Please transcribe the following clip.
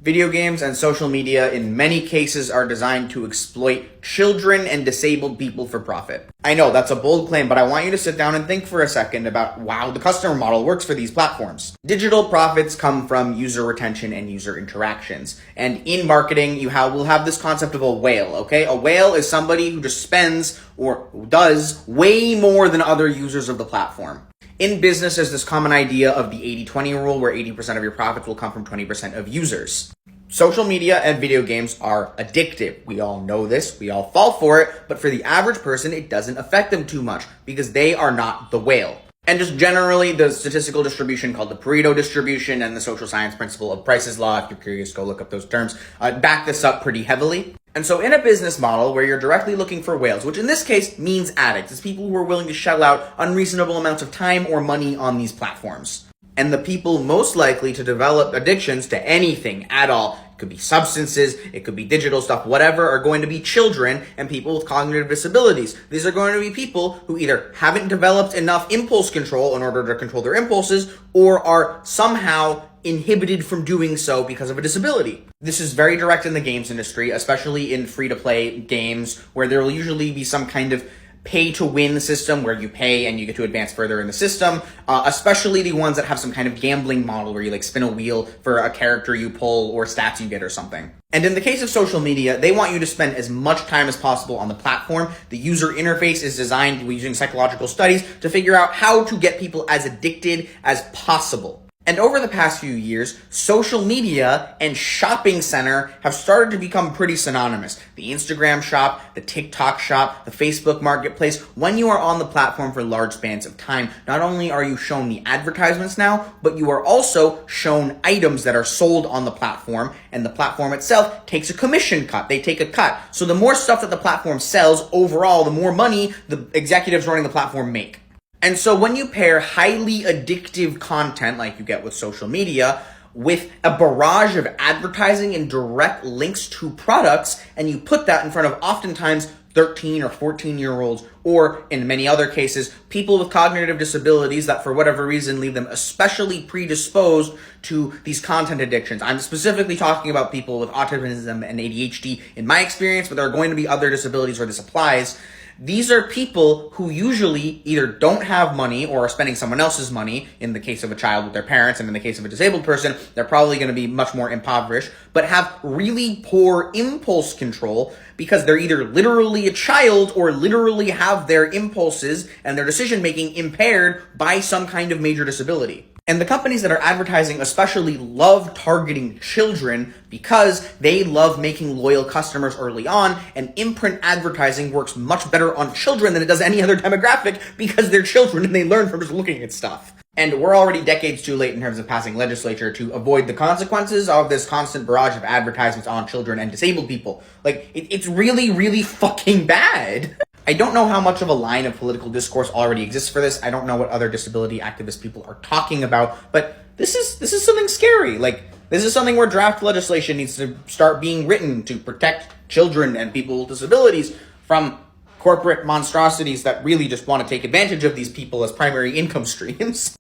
Video games and social media in many cases are designed to exploit children and disabled people for profit. I know that's a bold claim, but I want you to sit down and think for a second about how the customer model works for these platforms. Digital profits come from user retention and user interactions. And in marketing, will have this concept of a whale, okay? A whale is somebody who just spends or does way more than other users of the platform. In business, there's this common idea of the 80-20 rule, where 80% of your profits will come from 20% of users. Social media and video games are addictive. We all know this, we all fall for it, but for the average person, it doesn't affect them too much because they are not the whale. And just generally, the statistical distribution called the Pareto distribution and the social science principle of Price's law, if you're curious, go look up those terms, back this up pretty heavily. And so in a business model where you're directly looking for whales, which in this case means addicts, it's people who are willing to shell out unreasonable amounts of time or money on these platforms. And the people most likely to develop addictions to anything at all, it could be substances, it could be digital stuff, whatever, are going to be children and people with cognitive disabilities. These are going to be people who either haven't developed enough impulse control in order to control their impulses or are somehow inhibited from doing so because of a disability. This is very direct in the games industry, especially in free-to-play games where there will usually be some kind of pay-to-win system where you pay and you get to advance further in the system, especially the ones that have some kind of gambling model where you spin a wheel for a character you pull or stats you get or something. And in the case of social media, they want you to spend as much time as possible on the platform. The user interface is designed using psychological studies to figure out how to get people as addicted as possible. And over the past few years, social media and shopping center have started to become pretty synonymous. The Instagram shop, the TikTok shop, the Facebook marketplace. When you are on the platform for large spans of time, not only are you shown the advertisements now, but you are also shown items that are sold on the platform, and the platform itself takes a commission cut. They take a cut. So the more stuff that the platform sells overall, the more money the executives running the platform make. And so when you pair highly addictive content like you get with social media with a barrage of advertising and direct links to products, and you put that in front of oftentimes 13 or 14-year-olds, or in many other cases, people with cognitive disabilities that for whatever reason leave them especially predisposed to these content addictions. I'm specifically talking about people with autism and ADHD in my experience, but there are going to be other disabilities where this applies. These are people who usually either don't have money or are spending someone else's money, in the case of a child with their parents, and in the case of a disabled person, they're probably going to be much more impoverished, but have really poor impulse control because they're either literally a child or literally have their impulses and their decision-making impaired by some kind of major disability. And the companies that are advertising especially love targeting children because they love making loyal customers early on, and imprint advertising works much better on children than it does any other demographic because they're children and they learn from just looking at stuff. And we're already decades too late in terms of passing legislature to avoid the consequences of this constant barrage of advertisements on children and disabled people. It's really, really fucking bad. I don't know how much of a line of political discourse already exists for this. I don't know what other disability activist people are talking about, but this is something scary. This is something where draft legislation needs to start being written to protect children and people with disabilities from corporate monstrosities that really just want to take advantage of these people as primary income streams.